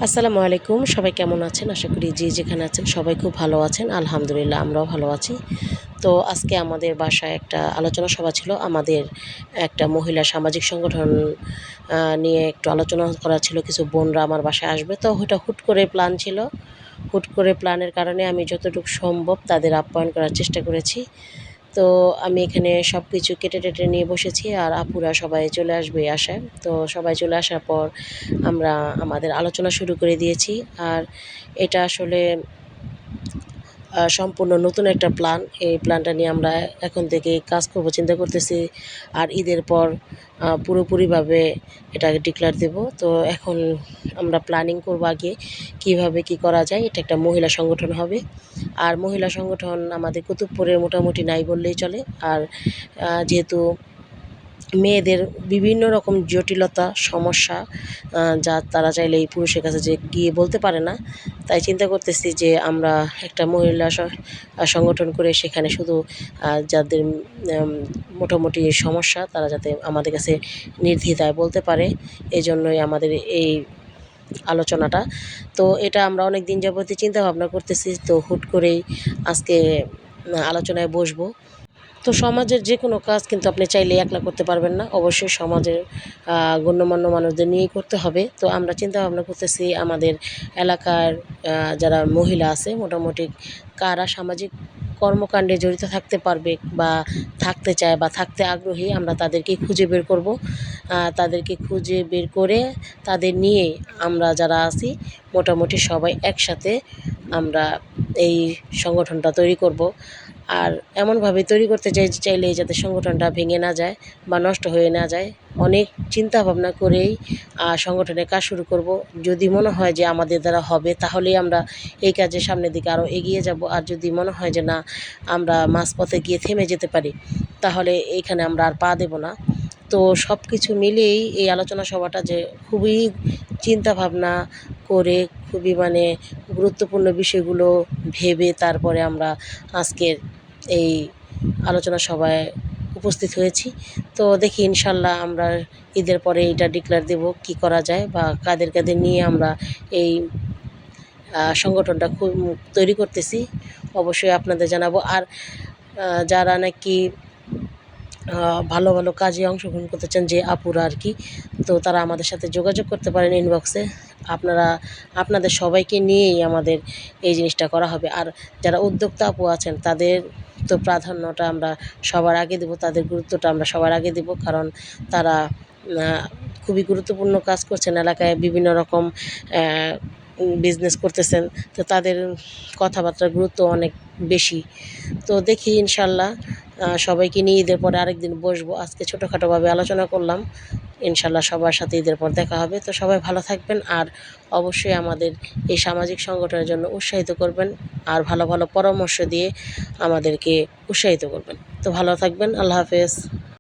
আসসালামু আলাইকুম। সবাই কেমন আছেন? আশা করি যে যেখানে আছেন সবাই খুব ভালো আছেন। আলহামদুলিল্লাহ আমরাও ভালো আছি। তো আজকে আমাদের বাসায় একটা আলোচনা সভা ছিল। আমাদের একটা মহিলা সামাজিক সংগঠন নিয়ে একটু আলোচনা করা ছিল। কিছু বোনরা আমার বাসায় আসবে। তো ওটা হুট করে প্ল্যান ছিল। হুট করে প্ল্যানের কারণে আমি যতটুকু সম্ভব তাদের আপ্যায়ন করার চেষ্টা করেছি। তো আমি এখানে সব কিছু কেটে-টেটে নিয়ে বসেছি আর আপুরা সবাই চলে আসবে এই আশায়। তো সবাই চলে আসার পর আমরা আমাদের আলোচনা শুরু করে দিয়েছি। আর এটা আসলে সম্পূর্ণ নতুন একটা প্ল্যান। এই প্ল্যানটা নিয়ে আমরা এখন থেকেই কাজ করব চিন্তা করতেছি। আর ঈদের পর পুরোপুরিভাবে এটাকে ডিক্লেয়ার দেব। তো এখন আমরা প্ল্যানিং করব আগে কিভাবে কি করা যায়। এটা একটা মহিলা সংগঠন হবে। আর মহিলা সংগঠন আমাদের কুতুবপুরের মোটামুটি নাই বললেই চলে। আর যেহেতু মেয়েদের বিভিন্ন রকম জটিলতা, সমস্যা যা তারা চাইলে এই পুরুষের কাছে যে গিয়ে বলতে পারে না। তাই চিন্তা করতেছি যে আমরা একটা মহিলা সংগঠন করে সেখানে শুধু যাদের মোটামুটি সমস্যা তারা যাতে আমাদের কাছে নির্দ্বিধায় বলতে পারে। এজন্যই আমাদের এই আলোচনাটা। তো এটা আমরা অনেক দিন যাবতই চিন্তাভাবনা করতেছি। তো হুট করেই আজকে আলোচনায় বসবো। তো সমাজের যেকোনো কাজ কিন্তু আপনি চাইলে একলা করতে পারবেন না। অবশ্যই সমাজের গণ্যমান্য মানুষদের নিয়েই করতে হবে। তো আমরা চিন্তাভাবনা করতেছি আমাদের এলাকার যারা মহিলা আছে মোটামুটি কারা সামাজিক কর্মকাণ্ডে জড়িত থাকতে পারবে বা থাকতে চায় বা থাকতে আগ্রহী আমরা তাদেরকে খুঁজে বের করব। তাদেরকে খুঁজে বের করে তাদের নিয়েই আমরা যারা আছি মোটামুটি সবাই একসাথে আমরা এই সংগঠনটা তৈরি করব। আর এমনভাবে তৈরি করতে চাইলে যাতে সংগঠনটা ভেঙে না যায় বা নষ্ট হয়ে না যায়। অনেক চিন্তা ভাবনা করেই সংগঠনের কাজ শুরু করব। যদি মনে হয় যে আমাদের দ্বারা হবে তাহলেই আমরা এই কাজের সামনের দিকে আরও এগিয়ে যাব। আর যদি মনে হয় যে না আমরা মাঝপথে গিয়ে থেমে যেতে পারি তাহলে এইখানে আমরা আর পা দেব না। তো সব কিছু মিলিয়েই এই আলোচনা সভাটা যে খুবই চিন্তা ভাবনা করে খুবই গুরুত্বপূর্ণ বিষয়গুলো ভেবে তারপরে আমরা আজকের এই আলোচনা সভায় উপস্থিত হয়েছি। তো দেখি ইনশাল্লাহ আমরা ঈদের পরে এটা ডিক্লেয়ার দেব কি করা যায় বা কাদের কাদের নিয়ে আমরা এই সংগঠনটা তৈরি করতেছি অবশ্যই আপনাদের জানাবো। আর যারা নাকি ভালো ভালো কাজে অংশগ্রহণ করতে চান যে আপুরা আর কি, তো তারা আমাদের সাথে যোগাযোগ করতে পারেন ইনবক্সে। আপনাদের সবাইকে নিয়েই আমাদের এই জিনিসটা করা হবে। আর যারা উদ্যোক্তা আপু আছেন তাদের তো প্রাধান্যটা আমরা সবার আগে দেব, তাদের গুরুত্বটা আমরা সবার আগে দেব। কারণ তারা খুবই গুরুত্বপূর্ণ কাজ করছেন এলাকায়, বিভিন্ন রকম বিজনেস করতেছেন। তো তাদের কথাবার্তার গুরুত্ব অনেক বেশি। তো দেখি ইনশাল্লাহ সবাইকে নিয়ে ঈদের পরে আরেকদিন বসবো। আজকে ছোটোখাটোভাবে আলোচনা করলাম। ইনশাল্লাহ সবার সাথে ঈদের পর দেখা হবে। তো সবাই ভালো থাকবেন আর অবশ্যই আমাদের এই সামাজিক সংগঠনের জন্য উৎসাহিত করবেন আর ভালো ভালো পরামর্শ দিয়ে আমাদেরকে উৎসাহিত করবেন। তো ভালো থাকবেন। আল্লাহ হাফেজ।